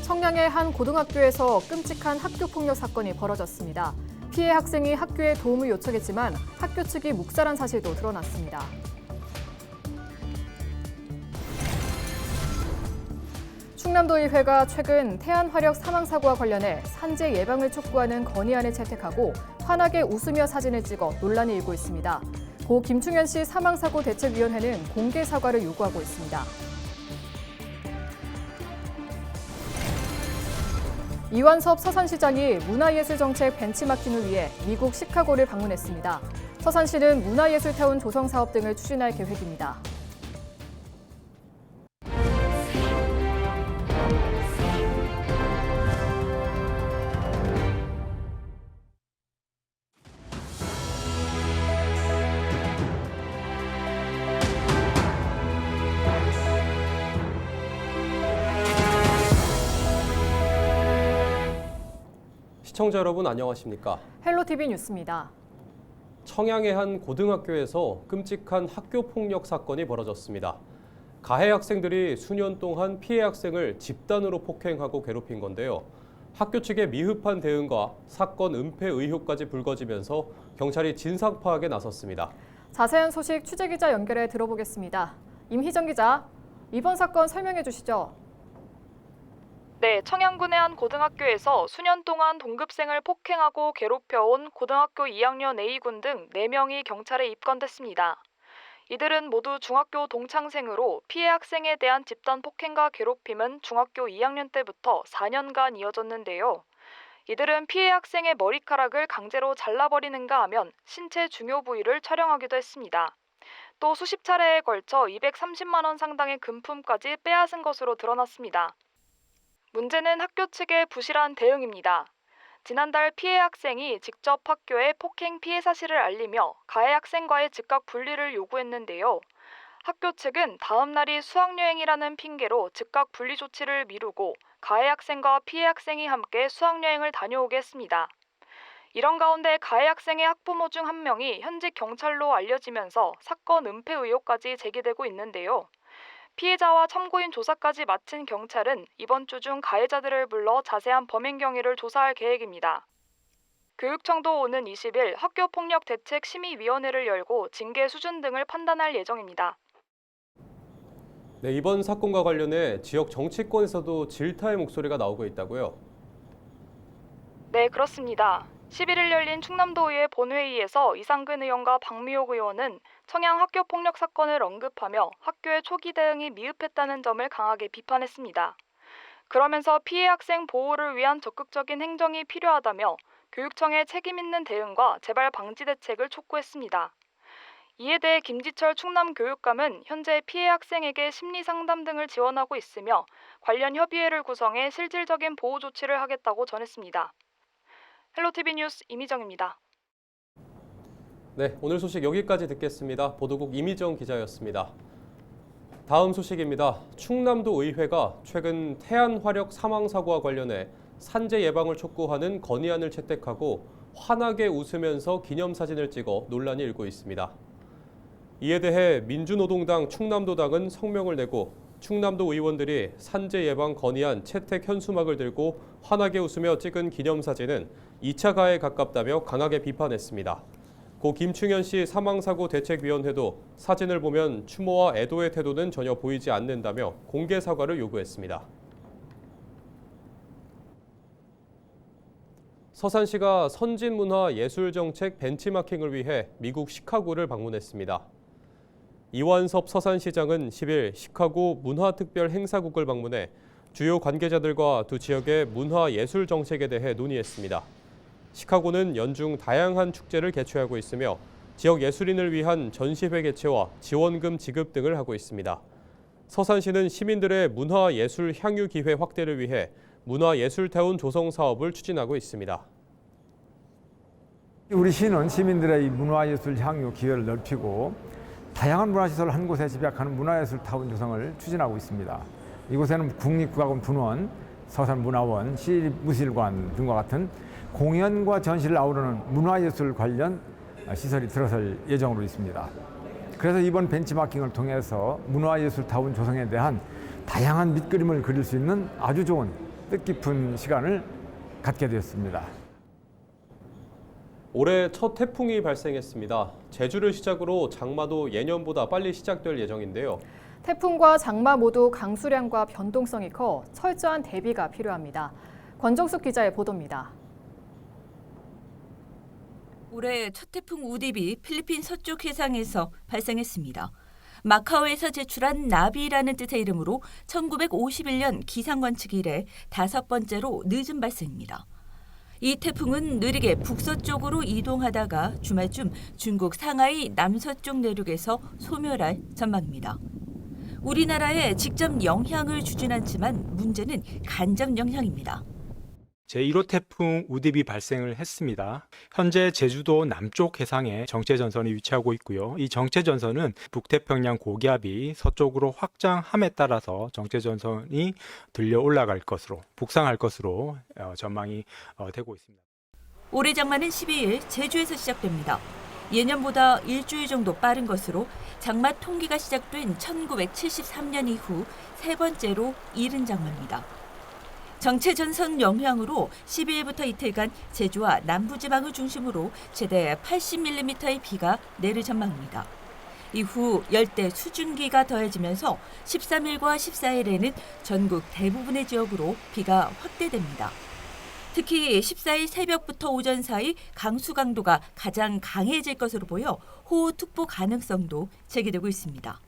청량의 한 고등학교에서 끔찍한 학교폭력 사건이 벌어졌습니다. 피해 학생이 학교에 도움을 요청했지만 학교 측이 묵살한 사실도 드러났습니다. 충남도의회가 최근 태안화력 사망사고와 관련해 산재 예방을 촉구하는 건의안을 채택하고 환하게 웃으며 사진을 찍어 논란이 일고 있습니다. 고 김충현 씨 사망사고 대책위원회는 공개 사과를 요구하고 있습니다. 이완섭 서산시장이 문화예술정책 벤치마킹을 위해 미국 시카고를 방문했습니다. 서산시는 문화예술타운 조성 사업 등을 추진할 계획입니다. 시청자 여러분 안녕하십니까? 헬로티비 뉴스입니다. 청양의 한 고등학교에서 끔찍한 학교폭력 사건이 벌어졌습니다. 가해 학생들이 수년 동안 피해 학생을 집단으로 폭행하고 괴롭힌 건데요. 학교 측의 미흡한 대응과 사건 은폐 의혹까지 불거지면서 경찰이 진상 파악에 나섰습니다. 자세한 소식 취재기자 연결해 들어보겠습니다. 임희정 기자, 이번 사건 설명해 주시죠. 네, 청양군의 한 고등학교에서 수년 동안 동급생을 폭행하고 괴롭혀온 고등학교 2학년 A군 등 4명이 경찰에 입건됐습니다. 이들은 모두 중학교 동창생으로 피해 학생에 대한 집단 폭행과 괴롭힘은 중학교 2학년 때부터 4년간 이어졌는데요. 이들은 피해 학생의 머리카락을 강제로 잘라버리는가 하면 신체 중요 부위를 촬영하기도 했습니다. 또 수십 차례에 걸쳐 230만 원 상당의 금품까지 빼앗은 것으로 드러났습니다. 문제는 학교 측의 부실한 대응입니다. 지난달 피해 학생이 직접 학교에 폭행 피해 사실을 알리며 가해 학생과의 즉각 분리를 요구했는데요. 학교 측은 다음 날이 수학여행이라는 핑계로 즉각 분리 조치를 미루고 가해 학생과 피해 학생이 함께 수학여행을 다녀오게 했습니다. 이런 가운데 가해 학생의 학부모 중 한 명이 현직 경찰로 알려지면서 사건 은폐 의혹까지 제기되고 있는데요. 피해자와 참고인 조사까지 마친 경찰은 이번 주 중 가해자들을 불러 자세한 범행 경위를 조사할 계획입니다. 교육청도 오는 20일 학교폭력대책심의위원회를 열고 징계 수준 등을 판단할 예정입니다. 네, 이번 사건과 관련해 지역 정치권에서도 질타의 목소리가 나오고 있다고요? 네, 그렇습니다. 11일 열린 충남도의회 본회의에서 이상근 의원과 박미옥 의원은 청양 학교폭력 사건을 언급하며 학교의 초기 대응이 미흡했다는 점을 강하게 비판했습니다. 그러면서 피해 학생 보호를 위한 적극적인 행정이 필요하다며 교육청의 책임 있는 대응과 재발 방지 대책을 촉구했습니다. 이에 대해 김지철 충남교육감은 현재 피해 학생에게 심리상담 등을 지원하고 있으며 관련 협의회를 구성해 실질적인 보호 조치를 하겠다고 전했습니다. 헬로티비 뉴스 임희정입니다. 네, 오늘 소식 여기까지 듣겠습니다. 보도국 임희정 기자였습니다. 다음 소식입니다. 충남도 의회가 최근 태안화력 사망사고와 관련해 산재 예방을 촉구하는 건의안을 채택하고 환하게 웃으면서 기념사진을 찍어 논란이 일고 있습니다. 이에 대해 민주노동당 충남도당은 성명을 내고 충남도 의원들이 산재 예방 건의안 채택 현수막을 들고 환하게 웃으며 찍은 기념사진은 2차 가해에 가깝다며 강하게 비판했습니다. 고 김충현 씨 사망사고 대책위원회도 사진을 보면 추모와 애도의 태도는 전혀 보이지 않는다며 공개 사과를 요구했습니다. 서산시가 선진문화예술정책 벤치마킹을 위해 미국 시카고를 방문했습니다. 이완섭 서산시장은 10일 시카고 문화특별행사국을 방문해 주요 관계자들과 두 지역의 문화예술 정책에 대해 논의했습니다. 시카고는 연중 다양한 축제를 개최하고 있으며 지역 예술인을 위한 전시회 개최와 지원금 지급 등을 하고 있습니다. 서산시는 시민들의 문화예술 향유 기회 확대를 위해 문화예술타운 조성 사업을 추진하고 있습니다. 우리 시는 시민들의 문화예술 향유 기회를 넓히고 다양한 문화시설을 한 곳에 집약하는 문화예술타운 조성을 추진하고 있습니다. 이곳에는 국립국악원 분원, 서산문화원, 시무실관 등과 같은 공연과 전시를 아우르는 문화예술 관련 시설이 들어설 예정으로 있습니다. 그래서 이번 벤치마킹을 통해서 문화예술타운 조성에 대한 다양한 밑그림을 그릴 수 있는 아주 좋은 뜻깊은 시간을 갖게 되었습니다. 올해 첫 태풍이 발생했습니다. 제주를 시작으로 장마도 예년보다 빨리 시작될 예정인데요. 태풍과 장마 모두 강수량과 변동성이 커 철저한 대비가 필요합니다. 권정숙 기자의 보도입니다. 올해 첫 태풍 우딥이 필리핀 서쪽 해상에서 발생했습니다. 마카오에서 제출한 나비라는 뜻의 이름으로 1951년 기상관측 이래 5번째로 늦은 발생입니다. 이 태풍은 느리게 북서쪽으로 이동하다가 주말쯤 중국 상하이 남서쪽 내륙에서 소멸할 전망입니다. 우리나라에 직접 영향을 주진 않지만 문제는 간접 영향입니다. 제1호 태풍 우딥이 발생을 했습니다. 현재 제주도 남쪽 해상에 정체전선이 위치하고 있고요. 이 정체전선은 북태평양 고기압이 서쪽으로 확장함에 따라서 정체전선이 들려 올라갈 것으로, 북상할 것으로 전망이 되고 있습니다. 올해 장마는 12일 제주에서 시작됩니다. 예년보다 일주일 정도 빠른 것으로 장마 통기가 시작된 1973년 이후 세 번째로 이른 장마입니다. 정체전선 영향으로 12일부터 이틀간 제주와 남부지방을 중심으로 최대 80mm의 비가 내릴 전망입니다. 이후 열대 수증기가 더해지면서 13일과 14일에는 전국 대부분의 지역으로 비가 확대됩니다. 특히 14일 새벽부터 오전 사이 강수 강도가 가장 강해질 것으로 보여 호우특보 가능성도 제기되고 있습니다.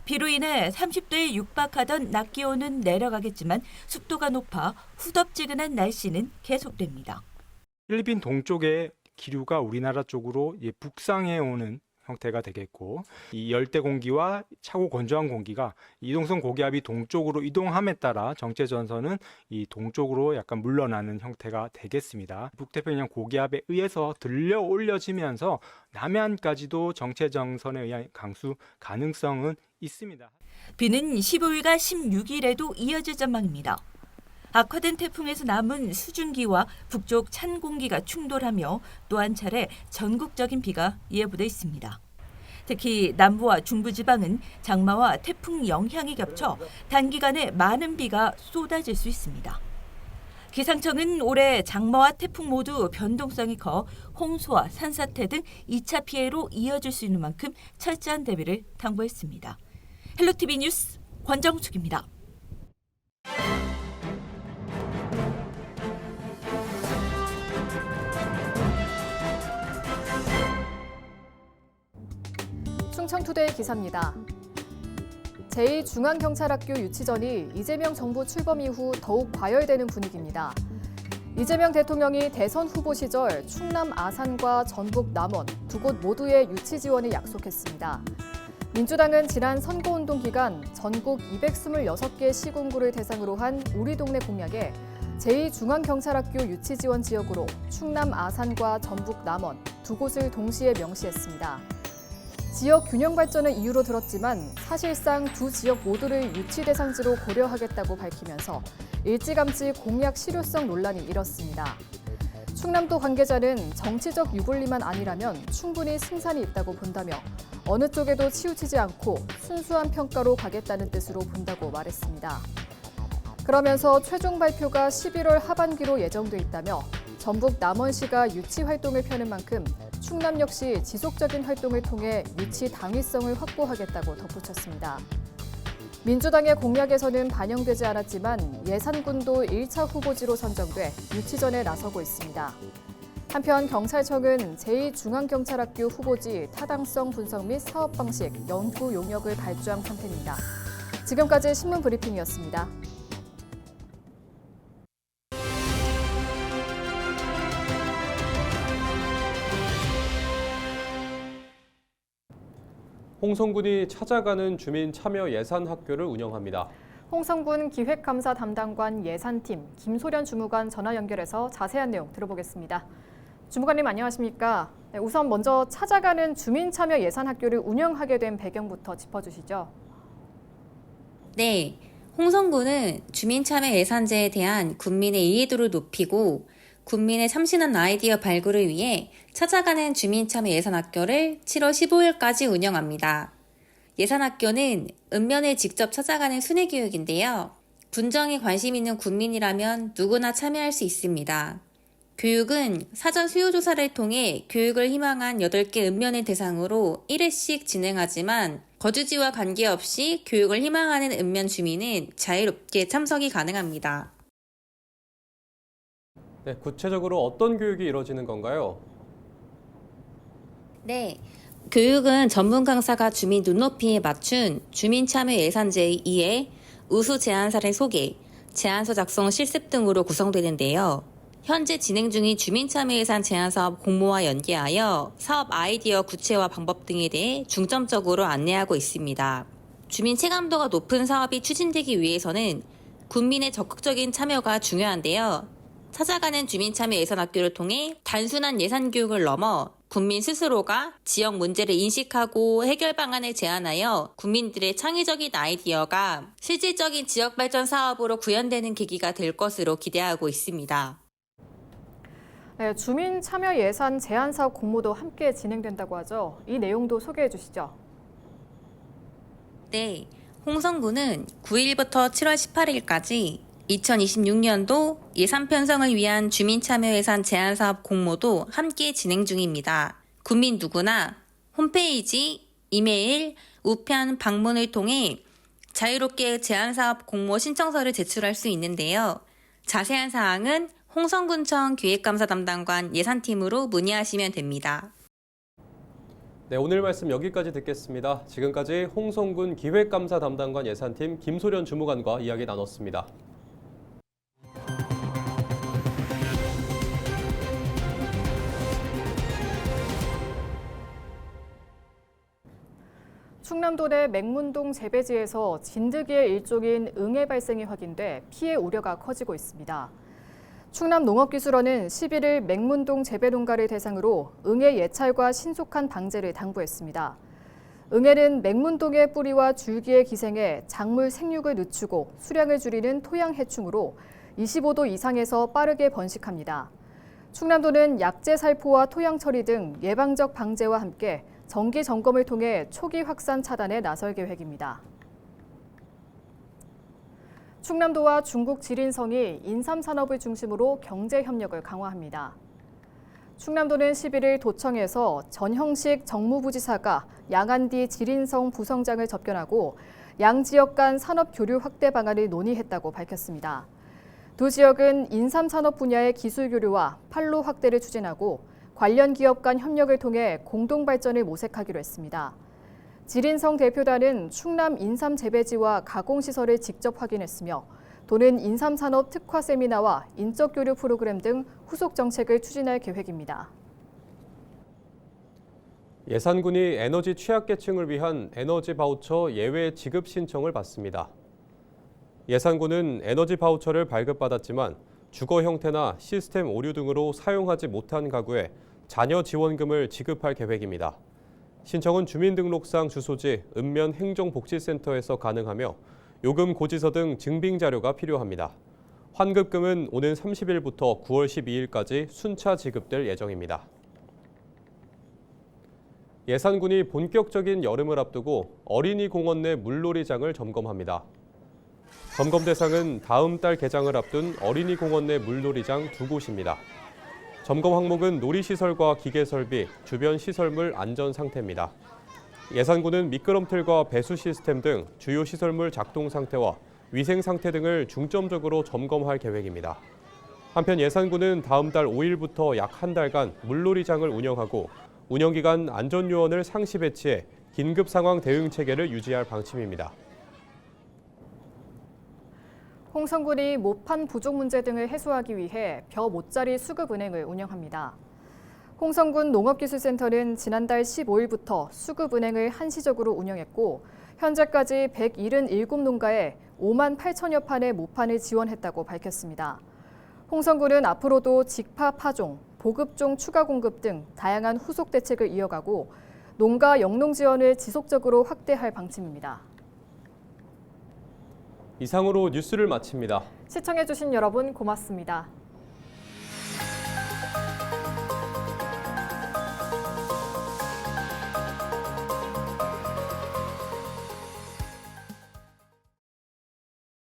비로 인해 30도에 육박하던 낮 기온은 내려가겠지만 습도가 높아 후덥지근한 날씨는 계속됩니다. 필리핀 동쪽의 기류가 우리나라 쪽으로 북상해 오는 형태가 되겠고, 이 열대 공기와 차고 건조한 공기가 이동성 고기압이 동쪽으로 이동함에 따라 정체전선은 이 동쪽으로 약간 물러나는 형태가 되겠습니다. 북태평양 고기압에 의해서 들려 올려지면서 남해안까지도 정체전선에 의한 강수 가능성은 있습니다. 비는 15일과 16일에도 이어질 전망입니다. 악화된 태풍에서 남은 수증기와 북쪽 찬 공기가 충돌하며 또 한 차례 전국적인 비가 예보돼 있습니다. 특히 남부와 중부지방은 장마와 태풍 영향이 겹쳐 단기간에 많은 비가 쏟아질 수 있습니다. 기상청은 올해 장마와 태풍 모두 변동성이 커 홍수와 산사태 등 2차 피해로 이어질 수 있는 만큼 철저한 대비를 당부했습니다. 헬로티비 뉴스 권정숙입니다. 충청투데이 기사입니다. 제2중앙경찰학교 유치전이 이재명 정부 출범 이후 더욱 과열되는 분위기입니다. 이재명 대통령이 대선 후보 시절 충남 아산과 전북 남원 두 곳 모두의 유치 지원을 약속했습니다. 민주당은 지난 선거운동 기간 전국 226개 시군구를 대상으로 한 우리 동네 공약에 제2중앙경찰학교 유치 지원 지역으로 충남 아산과 전북 남원 두 곳을 동시에 명시했습니다. 지역 균형 발전을 이유로 들었지만 사실상 두 지역 모두를 유치 대상지로 고려하겠다고 밝히면서 일찌감치 공약 실효성 논란이 일었습니다. 충남도 관계자는 정치적 유불리만 아니라면 충분히 승산이 있다고 본다며 어느 쪽에도 치우치지 않고 순수한 평가로 가겠다는 뜻으로 본다고 말했습니다. 그러면서 최종 발표가 11월 하반기로 예정돼 있다며 전북 남원시가 유치 활동을 펴는 만큼 충남 역시 지속적인 활동을 통해 유치 당위성을 확보하겠다고 덧붙였습니다. 민주당의 공약에서는 반영되지 않았지만 예산군도 1차 후보지로 선정돼 유치전에 나서고 있습니다. 한편 경찰청은 제2중앙경찰학교 후보지 타당성 분석 및 사업 방식, 연구 용역을 발주한 상태입니다. 지금까지 신문 브리핑이었습니다. 홍성군이 찾아가는 주민 참여 예산 학교를 운영합니다. 홍성군 기획감사 담당관 예산팀 김소련 주무관 전화 연결해서 자세한 내용 들어보겠습니다. 주무관님 안녕하십니까? 네, 우선 먼저 찾아가는 주민 참여 예산 학교를 운영하게 된 배경부터 짚어주시죠. 네, 홍성군은 주민 참여 예산제에 대한 국민의 이해도를 높이고 군민의 참신한 아이디어 발굴을 위해 찾아가는 주민참여 예산학교를 7월 15일까지 운영합니다. 예산학교는 읍면을 직접 찾아가는 순회교육인데요. 군정에 관심 있는 군민이라면 누구나 참여할 수 있습니다. 교육은 사전 수요조사를 통해 교육을 희망한 8개 읍면을 대상으로 1회씩 진행하지만 거주지와 관계없이 교육을 희망하는 읍면 주민은 자유롭게 참석이 가능합니다. 네, 구체적으로 어떤 교육이 이루어지는 건가요? 네, 교육은 전문 강사가 주민 눈높이에 맞춘 주민 참여 예산제의 2에 우수 제안사를 소개, 제안서 작성 실습 등으로 구성되는데요. 현재 진행 중인 주민참여예산 제안사업 공모와 연계하여 사업 아이디어 구체화 방법 등에 대해 중점적으로 안내하고 있습니다. 주민 체감도가 높은 사업이 추진되기 위해서는 군민의 적극적인 참여가 중요한데요. 찾아가는 주민참여 예산학교를 통해 단순한 예산 교육을 넘어 군민 스스로가 지역 문제를 인식하고 해결 방안을 제안하여 국민들의 창의적인 아이디어가 실질적인 지역 발전 사업으로 구현되는 계기가 될 것으로 기대하고 있습니다. 네, 주민 참여 예산 제안 사업 공모도 함께 진행된다고 하죠. 이 내용도 소개해 주시죠. 네, 홍성군은 9일부터 7월 18일까지 2026년도 예산 편성을 위한 주민 참여 예산 제안 사업 공모도 함께 진행 중입니다. 국민 누구나 홈페이지, 이메일, 우편, 방문을 통해 자유롭게 제안 사업 공모 신청서를 제출할 수 있는데요. 자세한 사항은 홍성군청 기획감사 담당관 예산팀으로 문의하시면 됩니다. 네, 오늘 말씀 여기까지 듣겠습니다. 지금까지 홍성군 기획감사 담당관 예산팀 김소련 주무관과 이야기 나눴습니다. 충남도 내 맹문동 재배지에서 진드기의 일종인 응애 발생이 확인돼 피해 우려가 커지고 있습니다. 충남농업기술원은 11일 맹문동 재배농가를 대상으로 응애 예찰과 신속한 방제를 당부했습니다. 응애는 맹문동의 뿌리와 줄기에 기생해 작물 생육을 늦추고 수량을 줄이는 토양 해충으로 25도 이상에서 빠르게 번식합니다. 충남도는 약재 살포와 토양 처리 등 예방적 방제와 함께 정기 점검을 통해 초기 확산 차단에 나설 계획입니다. 충남도와 중국 지린성이 인삼산업을 중심으로 경제 협력을 강화합니다. 충남도는 11일 도청에서 전형식 정무부지사가 양안디 지린성 부성장을 접견하고 양 지역 간 산업 교류 확대 방안을 논의했다고 밝혔습니다. 두 지역은 인삼산업 분야의 기술 교류와 판로 확대를 추진하고 관련 기업 간 협력을 통해 공동 발전을 모색하기로 했습니다. 지린성 대표단은 충남 인삼 재배지와 가공시설을 직접 확인했으며 도는 인삼산업 특화 세미나와 인적 교류 프로그램 등 후속 정책을 추진할 계획입니다. 예산군이 에너지 취약계층을 위한 에너지 바우처 예외 지급 신청을 받습니다. 예산군은 에너지 바우처를 발급받았지만 주거 형태나 시스템 오류 등으로 사용하지 못한 가구에 자녀 지원금을 지급할 계획입니다. 신청은 주민등록상 주소지 읍면 행정복지센터에서 가능하며 요금 고지서 등 증빙 자료가 필요합니다. 환급금은 오는 30일부터 9월 12일까지 순차 지급될 예정입니다. 예산군이 본격적인 여름을 앞두고 어린이 공원 내 물놀이장을 점검합니다. 점검 대상은 다음 달 개장을 앞둔 어린이 공원 내 물놀이장 2곳입니다. 점검 항목은 놀이시설과 기계설비, 주변 시설물 안전 상태입니다. 예산군은 미끄럼틀과 배수 시스템 등 주요 시설물 작동 상태와 위생 상태 등을 중점적으로 점검할 계획입니다. 한편 예산군은 다음 달 5일부터 약 한 달간 물놀이장을 운영하고 운영기간 안전요원을 상시 배치해 긴급 상황 대응 체계를 유지할 방침입니다. 홍성군이 모판 부족 문제 등을 해소하기 위해 벼 못자리 수급은행을 운영합니다. 홍성군 농업기술센터는 지난달 15일부터 수급은행을 한시적으로 운영했고 현재까지 177농가에 5만 8천여 판의 모판을 지원했다고 밝혔습니다. 홍성군은 앞으로도 직파 파종, 보급종 추가 공급 등 다양한 후속 대책을 이어가고 농가 영농 지원을 지속적으로 확대할 방침입니다. 이상으로 뉴스를 마칩니다. 시청해주신 여러분 고맙습니다.